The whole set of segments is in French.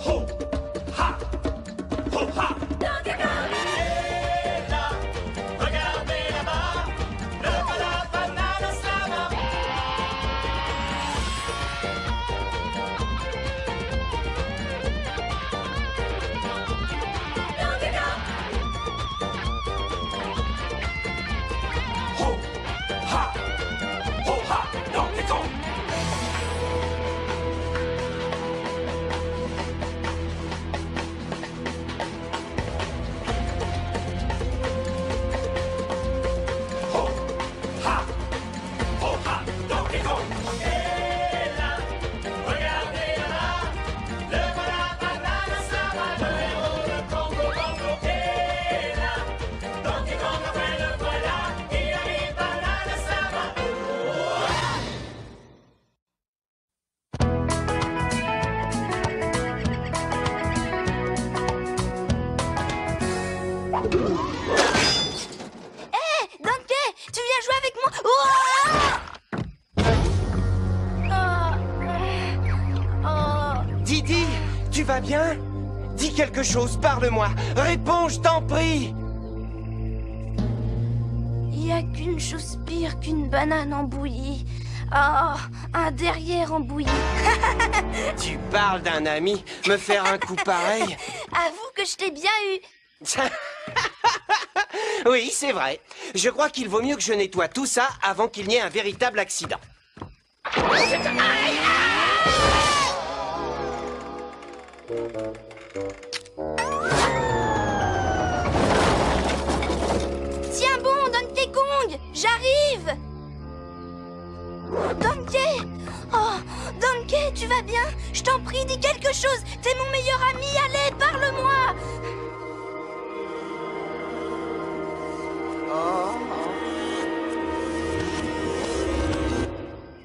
Ho, ha, ho, ha. Et là, regardez là-bas, le voilà Banana Slammer. Ho, ha, ho, ha, Donkey Kong. Ho, ha, ho, ha, Donkey Kong. Et là, regardez là, le voilà Banana Slammer, le héros de Congo Bongo. Et là, Donkey Kong, enfin le voilà, il arrive Banana Slammer. Hé, Donkey, tu viens jouer avec moi? Didi, tu vas bien? Dis quelque chose, parle-moi. Réponds, je t'en prie. Il n'y a qu'une chose pire qu'une banane en bouillie. Oh, un derrière en bouillie. Tu parles d'un ami, me faire un coup pareil. Avoue que je t'ai bien eu. Oui, c'est vrai. Je crois qu'il vaut mieux que je nettoie tout ça avant qu'il n'y ait un véritable accident. Tiens bon, Donkey Kong, j'arrive. Donkey. Oh, Donkey, tu vas bien? Je t'en prie, dis quelque chose. T'es mon meilleur ami, allez, parle-moi.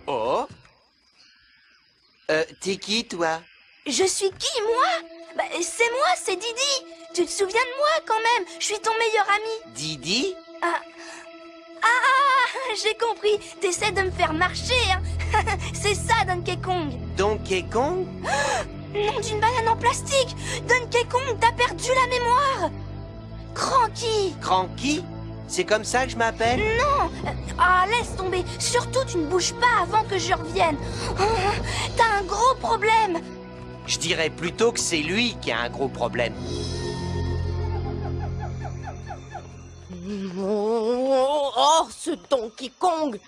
Oh. T'es qui, toi? Je suis qui, moi? Bah, c'est moi, c'est Didi. Tu te souviens de moi, quand même? Je suis ton meilleur ami. Didi? J'ai compris. T'essaies de me faire marcher, hein. C'est ça, Donkey Kong. Donkey Kong? Nom d'une banane en plastique. Donkey Kong, t'as perdu la mémoire. Cranky. Cranky? C'est comme ça que je m'appelle? Non. Laisse tomber. Surtout, tu ne bouges pas avant que je revienne. T'as un gros problème. Je dirais plutôt que c'est lui qui a un gros problème. Oh, ce Donkey Kong!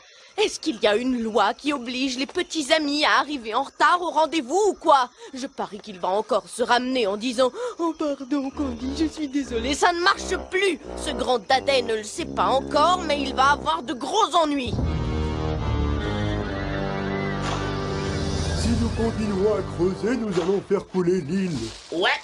Est-ce qu'il y a une loi qui oblige les petits amis à arriver en retard au rendez-vous ou quoi? Je parie qu'il va encore se ramener en disant « Oh pardon, Candy, je suis désolé, ça ne marche plus !» Ce grand dadais ne le sait pas encore, mais il va avoir de gros ennuis. Si nous continuons à creuser, nous allons faire couler l'île. Ouais.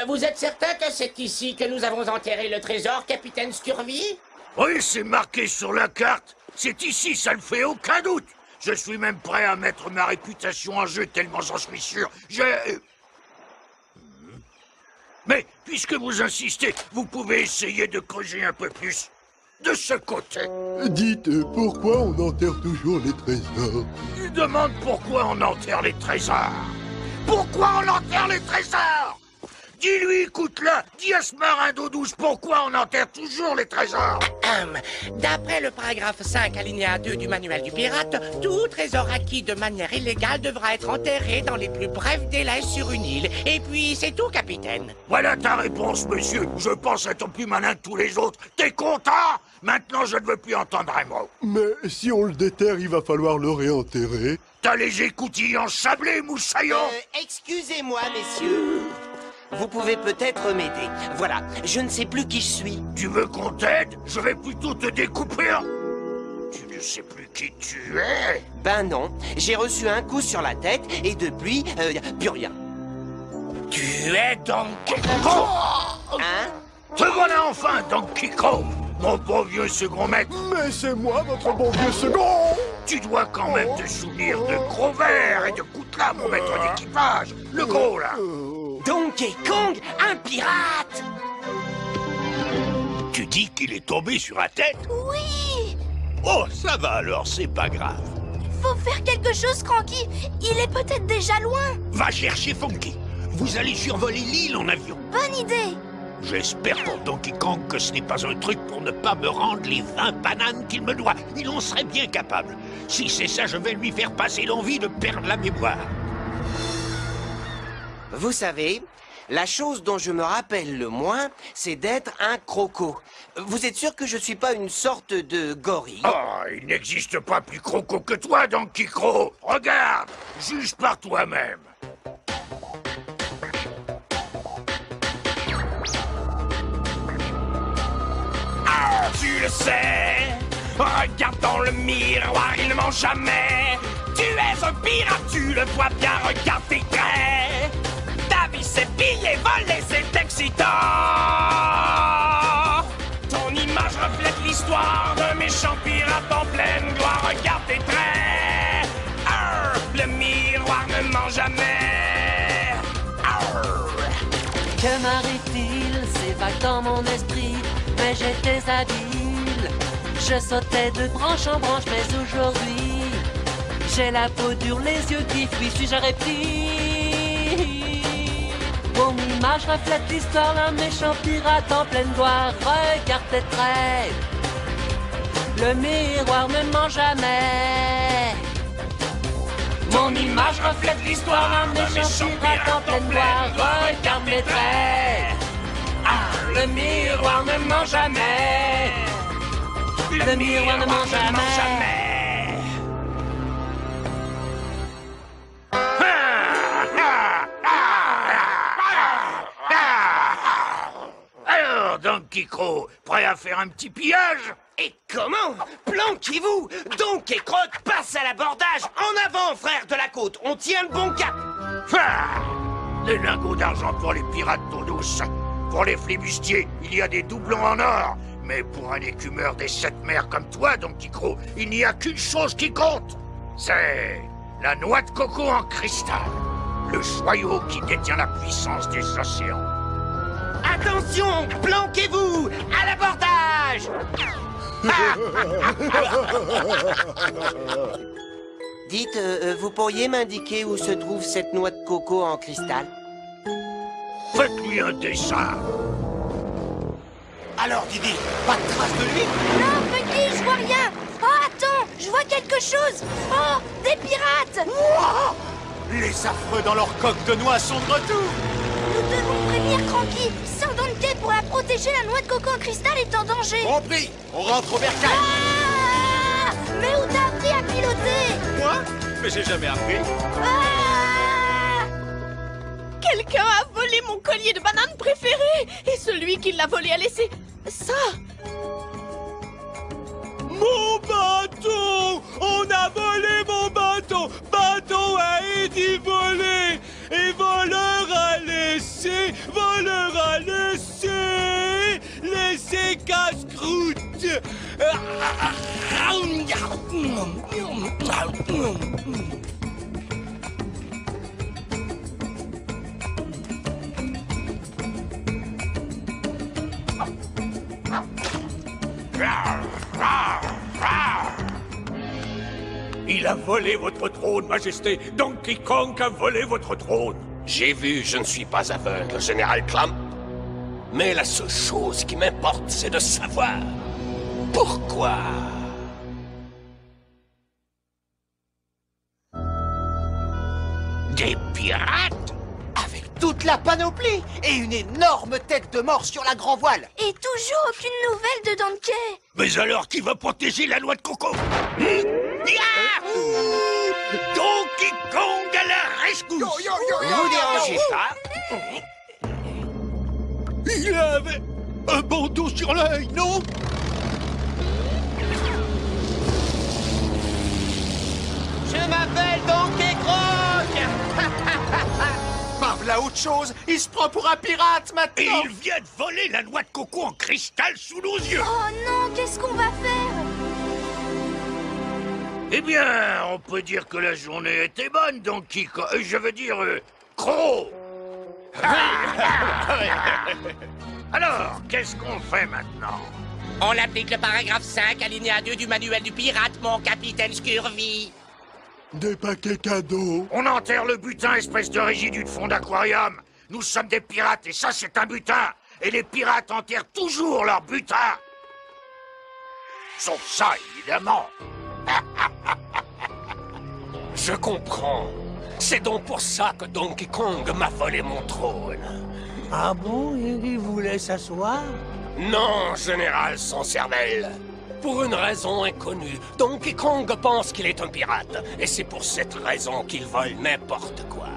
Vous êtes certain que c'est ici que nous avons enterré le trésor, capitaine Scurvy? Oui, c'est marqué sur la carte. C'est ici, ça ne fait aucun doute. Je suis même prêt à mettre ma réputation en jeu tellement j'en suis sûr. Mais, puisque vous insistez, vous pouvez essayer de creuser un peu plus. De ce côté. Dites, pourquoi on enterre toujours les trésors? Il demande pourquoi on enterre les trésors. Pourquoi on enterre les trésors? Dis-lui, écoute-la, dis à ce marin d'eau douce pourquoi on enterre toujours les trésors. D'après le paragraphe 5, alinéa 2 du manuel du pirate, tout trésor acquis de manière illégale devra être enterré dans les plus brefs délais sur une île. Et puis, c'est tout, capitaine. Voilà ta réponse, monsieur. Je pense être plus malin que tous les autres. T'es content? Maintenant, je ne veux plus entendre un mot. Mais si on le déterre, il va falloir le réenterrer. T'as les écoutilles ensablées, moussaillon. Excusez-moi, messieurs. Vous pouvez peut-être m'aider. Voilà, je ne sais plus qui je suis. Tu veux qu'on t'aide? Je vais plutôt te découper. Tu ne sais plus qui tu es? Ben non, j'ai reçu un coup sur la tête et depuis, plus rien. Tu es Donkey Kong. Hein? Te voilà enfin, Donkey Kong, mon bon vieux second maître. Mais c'est moi, votre bon vieux second. Tu dois quand même te souvenir de Gros Vert et de Coutla, mon maître d'équipage. Le gros, là. Donkey Kong, un pirate! Tu dis qu'il est tombé sur la tête? Oui. Oh, ça va alors, c'est pas grave. faut faire quelque chose, Cranky. Il est peut-être déjà loin. Va chercher Funky. Vous allez survoler l'île en avion. Bonne idée. J'espère pour Donkey Kong que ce n'est pas un truc pour ne pas me rendre les 20 bananes qu'il me doit. Il en serait bien capable. Si c'est ça, je vais lui faire passer l'envie de perdre la mémoire. Vous savez, la chose dont je me rappelle le moins, c'est d'être un croco. Vous êtes sûr que je suis pas une sorte de gorille? Oh, il n'existe pas plus croco que toi, Donkey Croc. Regarde, juge par toi-même. Tu le sais, regarde dans le miroir, il ne ment jamais. Tu es un pirate, tu le vois bien, regarde tes traits. Ta vie c'est piller, voler, c'est excitant. Ton image reflète l'histoire d'un méchant pirate en pleine gloire, regarde tes traits. Le miroir ne ment jamais. Que m'arrive-t-il? C'est vague dans mon esprit, mais j'étais habile. Je sautais de branche en branche, mais aujourd'hui, j'ai la peau dure, les yeux qui fuient, suis-je un reptile? Mon image reflète l'histoire d'un méchant pirate en pleine gloire. Regarde tes traits, le miroir ne ment jamais. Mon image reflète l'histoire d'un méchant pirate en pleine gloire. Regarde mes traits, le miroir ne ment jamais. Le miroir ne ment jamais. Alors, Donkey Croc, prêt à faire un petit pillage? Et comment? Planquez-vous! Donkey Croc passe à l'abordage! En avant, frère de la côte! On tient le bon cap! Des lingots d'argent pour les pirates d'eau douce. Pour les flibustiers, il y a des doublons en or. Mais pour un écumeur des 7 mers comme toi, Donkey Croc, il n'y a qu'une chose qui compte. C'est la noix de coco en cristal. Le joyau qui détient la puissance des océans. Attention! Planquez-vous! À l'abordage! Dites, vous pourriez m'indiquer où se trouve cette noix de coco en cristal? Faites-lui un dessin. Alors, Didi, pas de trace de lui? Non, Funky, je vois rien. Oh, attends, je vois quelque chose. Oh, des pirates. Wow, les affreux dans leur coque de noix sont de retour. Nous devons prévenir Cranky. Sans Donkey pour la protéger, la noix de coco en cristal est en danger. Compris, on rentre au bercail. Ah! Mais où t'as appris à piloter? Moi? Mais j'ai jamais appris. Ah! Quelqu'un a volé mon collier de banane préféré. Et celui qui l'a volé a laissé ça. Mon bâton! On a volé mon bâton! Bâton a été volé! Et voleur a laissé! Voleur a laissé! Laissez casse-croûte! Il a volé votre trône, Majesté. Donkey Kong a volé votre trône. J'ai vu, je ne suis pas aveugle, Général Clamp. Mais la seule chose qui m'importe, c'est de savoir pourquoi. Des pirates? Avec toute la panoplie et une énorme tête de mort sur la grand voile. Et toujours aucune nouvelle de Donkey. Mais alors, qui va protéger la noix de coco? Donkey Kong à la rescousse! Vous dérangez pas. Il avait un bandeau sur l'œil, non? Je m'appelle Donkey Croc. Par là autre chose, il se prend pour un pirate Et maintenant. il vient de voler la noix de coco en cristal sous nos yeux! Oh non, qu'est-ce qu'on va faire? Eh bien, on peut dire que la journée était bonne, Donkey Kong. Je veux dire, Croc. Alors, qu'est-ce qu'on fait maintenant? On applique le paragraphe 5, alinéa 2 du manuel du pirate, mon capitaine Scurvy. Des paquets cadeaux. On enterre le butin, espèce de rigidule de fond d'aquarium. Nous sommes des pirates et ça, c'est un butin. Et les pirates enterrent toujours leur butin. Sauf ça, évidemment. Je comprends. C'est donc pour ça que Donkey Kong m'a volé mon trône. Ah bon, il voulait s'asseoir? Non, général sans cervelle. Pour une raison inconnue, Donkey Kong pense qu'il est un pirate. Et c'est pour cette raison qu'il vole n'importe quoi.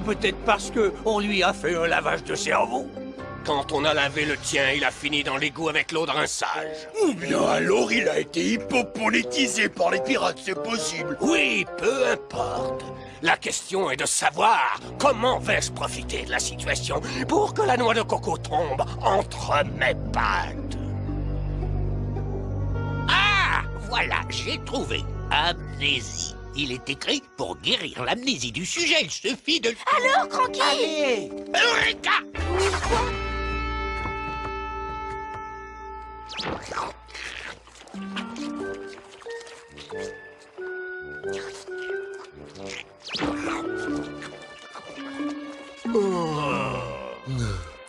Peut-être parce que on lui a fait un lavage de cerveau. Quand on a lavé le tien, il a fini dans l'égout avec l'eau de rinçage. Ou bien alors il a été hippopolétisé par les pirates, c'est possible. Oui, peu importe. La question est de savoir comment vais-je profiter de la situation pour que la noix de coco tombe entre mes pattes. Ah, voilà, j'ai trouvé. Amnésie. Il est écrit pour guérir l'amnésie du sujet. Il suffit de... Alors, Cranky? Allez, Eureka!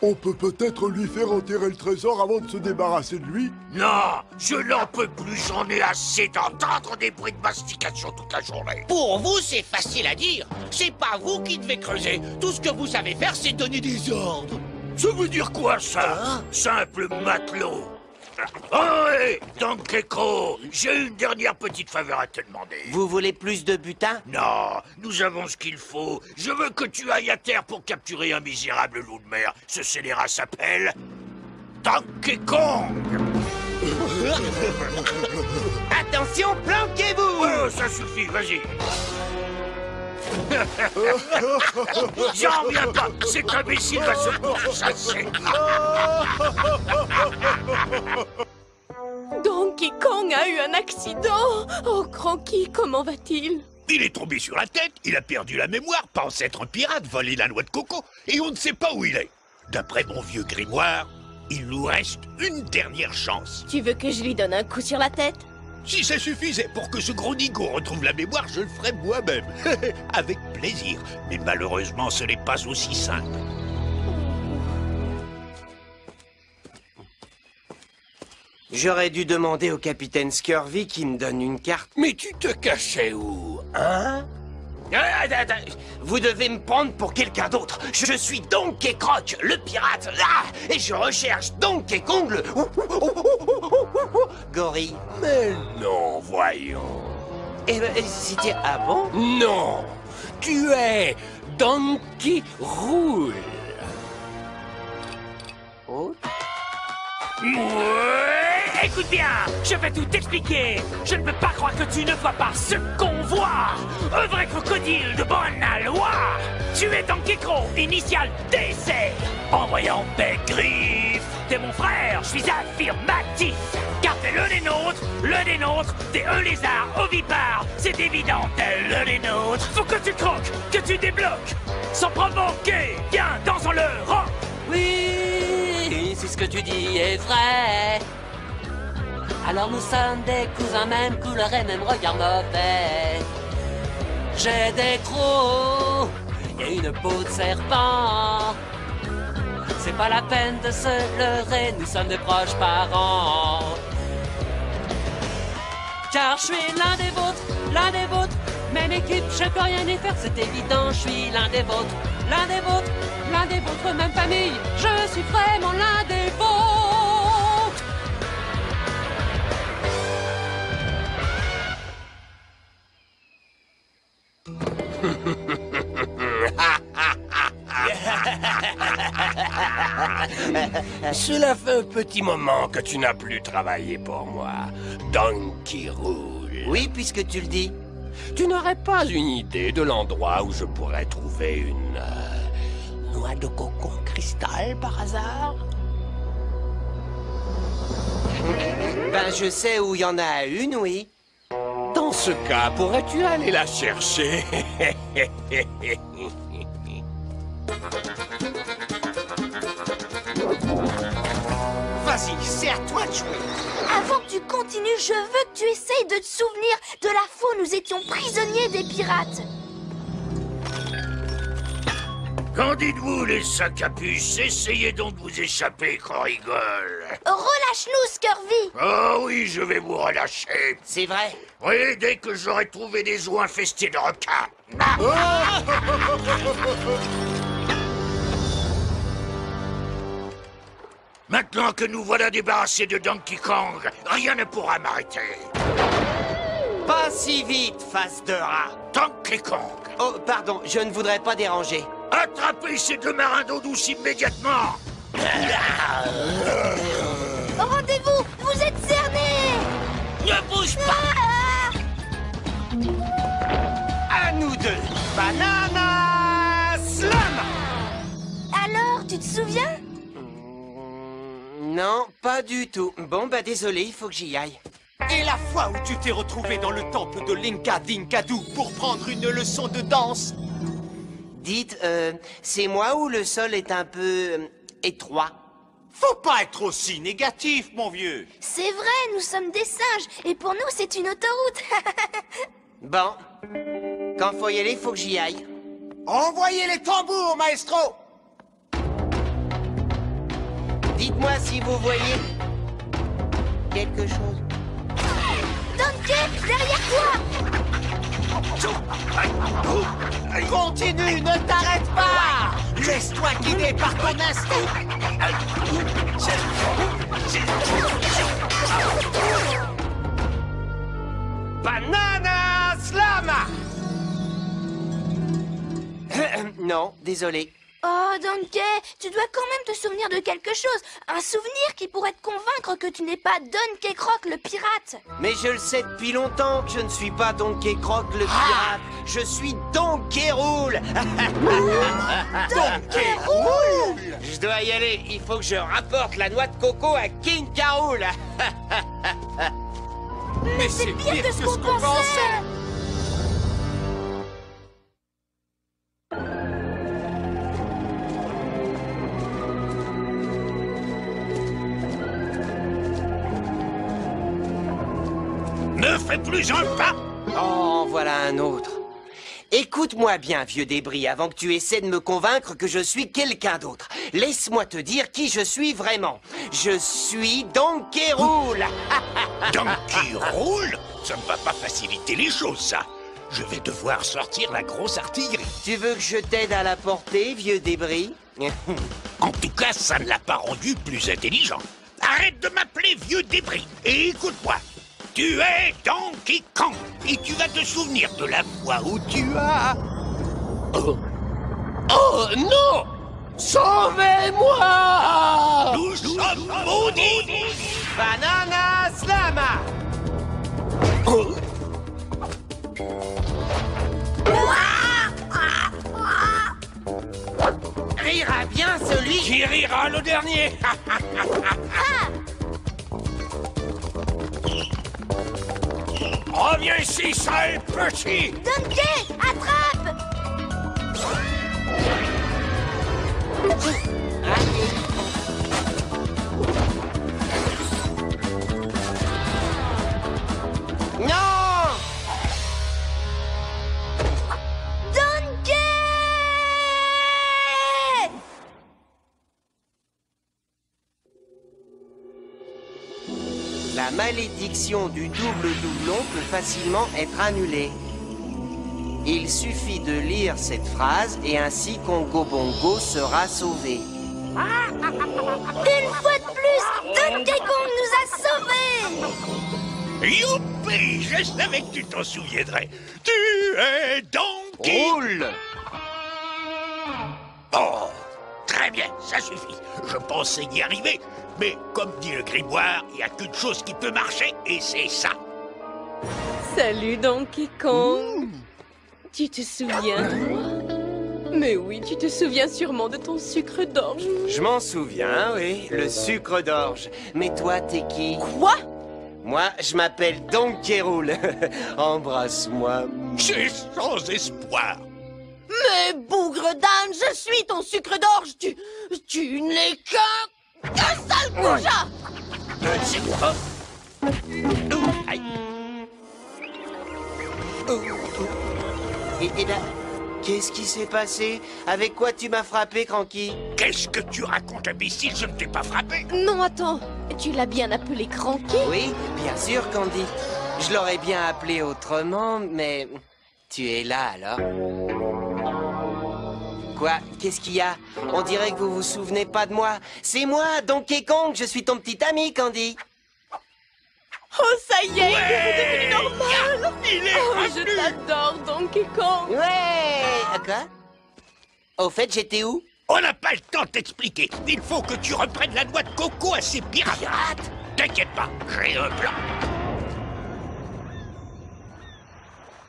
On peut peut-être lui faire enterrer le trésor avant de se débarrasser de lui. Non, je n'en peux plus, j'en ai assez d'entendre des bruits de mastication toute la journée. Pour vous, c'est facile à dire. C'est pas vous qui devez creuser. Tout ce que vous savez faire, c'est donner des ordres. Ça veut dire quoi, ça? Simple matelot. Oh, hé, Donkey Kong, j'ai une dernière petite faveur à te demander. Vous voulez plus de butin? Non, nous avons ce qu'il faut. Je veux que tu ailles à terre pour capturer un misérable loup de mer. Ce scélérat s'appelle... Donkey Kong. Attention, planquez-vous! Oh, ça suffit, vas-y. J'en reviens pas, cet imbécile va se pourchasser. Donkey Kong a eu un accident. Oh, Cranky, comment va-t-il? Il est tombé sur la tête, il a perdu la mémoire, pense être un pirate, voler la noix de coco, et on ne sait pas où il est. D'après mon vieux grimoire, il nous reste une dernière chance. Tu veux que je lui donne un coup sur la tête? Si ça suffisait pour que ce gros nigo retrouve la mémoire, je le ferais moi-même. Avec plaisir. Mais malheureusement, ce n'est pas aussi simple. J'aurais dû demander au capitaine Scurvy qui me donne une carte. Mais tu te cachais où, hein? Vous devez me prendre pour quelqu'un d'autre. Je suis Donkey Croc, le pirate. Ah, et je recherche Donkey Kong, le... gorille. Mais non, voyons. Et c'était... Ah bon? Non, tu es Donkey Roule. Oh. Ouais, écoute bien, je vais tout t'expliquer. Je ne peux pas croire que tu ne vois pas ce qu'on voit. Un vrai crocodile de bonne loi. Tu es Donkey Kong, initial DC. En voyant tes griffes, t'es mon frère, je suis affirmatif. Car t'es le des nôtres, t'es un lézard ovipare. C'est évident, t'es le des nôtres. Faut que tu croques, que tu débloques. Sans provoquer, viens, dansons le rock. Oui, si ce que tu dis est vrai. Alors nous sommes des cousins, même couleur et même regard mauvais. J'ai des crocs et une peau de serpent. C'est pas la peine de se leurrer, nous sommes de proches parents. Car je suis l'un des vôtres, même équipe, je peux rien y faire, c'est évident, je suis l'un des vôtres, même famille, je suis vraiment l'un des vôtres. Cela fait un petit moment que tu n'as plus travaillé pour moi, Donkey Roule. Oui, puisque tu le dis. Tu n'aurais pas une idée de l'endroit où je pourrais trouver une noix de coco en cristal par hasard? Ben, je sais où il y en a une, oui. Dans ce cas, pourrais-tu aller la chercher? Vas-y, c'est à toi de jouer. Avant que tu continues, je veux que tu essayes de te souvenir de la fois où nous étions prisonniers des pirates. Qu'en dites-vous, les sacs à puce? Essayez donc de vous échapper qu'on rigole. Relâche-nous, Scurvy. Oh oui, je vais vous relâcher. C'est vrai? Oui, dès que j'aurai trouvé des eaux infestées de requins. Maintenant que nous voilà débarrassés de Donkey Kong, rien ne pourra m'arrêter. Pas si vite, face de rat. Donkey Kong, Oh, pardon, je ne voudrais pas déranger. attrapez ces deux marins d'eau douce immédiatement. Rendez-vous, vous êtes cernés. Ne bouge pas! À nous deux. Banana Slam. Alors, tu te souviens? Non, pas du tout. Bon, bah désolé, il faut que j'y aille. Et la fois où tu t'es retrouvé dans le temple de Linka Dinkadu pour prendre une leçon de danse? Dites, c'est moi ou le sol est un peu étroit? Faut pas être aussi négatif, mon vieux. C'est vrai, nous sommes des singes, et pour nous, c'est une autoroute. Bon, quand faut y aller, faut que j'y aille. Envoyez les tambours, maestro. Dites-moi si vous voyez quelque chose. Donkey, derrière toi. Continue, ne t'arrête pas. Laisse-toi guider par ton instinct. Banana Slam. Non, désolé. Oh, Donkey, tu dois quand même te souvenir de quelque chose. Un souvenir qui pourrait te convaincre que tu n'es pas Donkey Croc le pirate. Mais je le sais depuis longtemps que je ne suis pas Donkey Croc le pirate. Je suis Donkey Roule. Donkey Roule. Je dois y aller. Il faut que je rapporte la noix de coco à King K. Rool. Mais c'est pire que ce qu'on pensait. Ne fais plus un pas. Oh, voilà un autre. Écoute-moi bien, vieux débris, avant que tu essaies de me convaincre que je suis quelqu'un d'autre. Laisse-moi te dire qui je suis vraiment. Je suis Donkey Rool. Donkey Rool? Ça ne va pas faciliter les choses, ça. Je vais devoir sortir la grosse artillerie. Tu veux que je t'aide à la porter, vieux débris? En tout cas, ça ne l'a pas rendu plus intelligent. Arrête de m'appeler vieux débris et écoute-moi. Tu es Donkey Kong et tu vas te souvenir de la fois où tu as... Oh non! Sauvez-moi! Nous sommes maudits! Banana Slam. Rira bien celui Qui rira le dernier? Reviens ici, sale petit. Donkey, attrape. Non! Donkey! La malédiction du double doublon peut facilement être annulée. Il suffit de lire cette phrase et ainsi Congo Bongo sera sauvé. Une fois de plus, Donkey Kong nous a sauvés! Youpi! Je savais que tu t'en souviendrais. Tu es Donkey Roule! Oh, très bien, ça suffit. Je pensais y arriver, mais comme dit le grimoire, il n'y a qu'une chose qui peut marcher, et c'est ça. Salut Donkey Kong. Tu te souviens de moi? Mais oui, tu te souviens sûrement de ton sucre d'orge. Je m'en souviens, oui, le sucre d'orge. Mais toi, t'es qui? Quoi? Moi, je m'appelle Donkey Rool. Embrasse-moi. C'est sans espoir. Mais bougre d'âne, je suis ton sucre d'orge. Tu n'es qu'un sale goujat. C'est quoi? Aïe. Eh ben, qu'est-ce qui s'est passé? Avec quoi tu m'as frappé, Cranky? Qu'est-ce que tu racontes, imbécile? Je ne t'ai pas frappé. Non, attends. Tu l'as bien appelé Cranky? Oui, bien sûr, Candy. Je l'aurais bien appelé autrement, mais... Tu es là, alors? Quoi? Qu'est-ce qu'il y a? On dirait que vous vous souvenez pas de moi. C'est moi, Donkey Kong, je suis ton petit ami, Candy. Oh, ça y est, il est redevenu normal. Il est Oh, revenu. je t'adore, Donkey Kong. Ouais! Quoi? Au fait, j'étais où? On n'a pas le temps de t'expliquer. Il faut que tu reprennes la noix de coco à ces pirates. T'inquiète pas, j'ai un plan.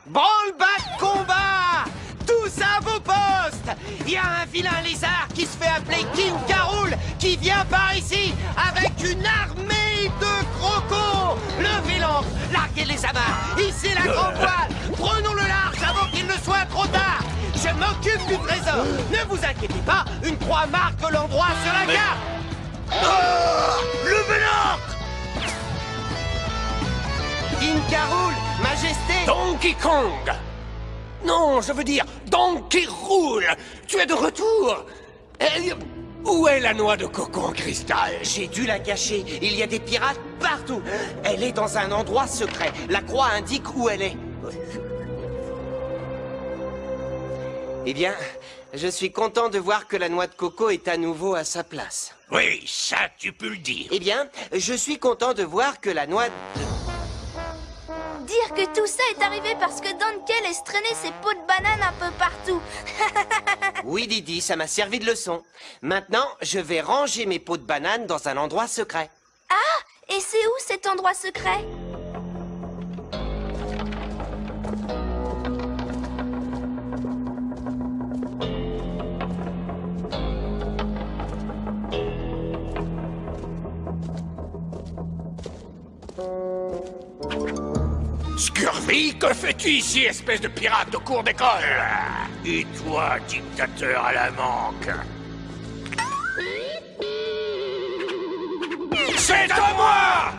Branle-bas de combat! Tous à vos postes! Il y a un vilain lézard qui se fait appeler King Caroul qui vient par ici avec une armée de crocos! Levez l'ancre, larguez les amarres, hissez la grande voile, prenons le large avant qu'il ne soit trop tard! Je m'occupe du trésor! Ne vous inquiétez pas, une croix marque l'endroit sur la carte! Levez l'ancre! King Caroul, Majesté! Donkey Kong! Non, je veux dire Donkey Roule! Tu es de retour! Où est la noix de coco en cristal? J'ai dû la cacher. Il y a des pirates partout. Elle est dans un endroit secret. La croix indique où elle est. Eh bien, je suis content de voir que la noix de coco est à nouveau à sa place. Oui, ça, tu peux le dire. Eh bien, je suis content de voir que la noix... Dire que tout ça est arrivé parce que Donkey laisse traîner ses pots de banane un peu partout. Oui, Didi, ça m'a servi de leçon. Maintenant, je vais ranger mes pots de banane dans un endroit secret. Ah, et c'est où cet endroit secret? Scurvy, que fais-tu ici, espèce de pirate de cours d'école? Et toi, dictateur à la manque? C'est à moi!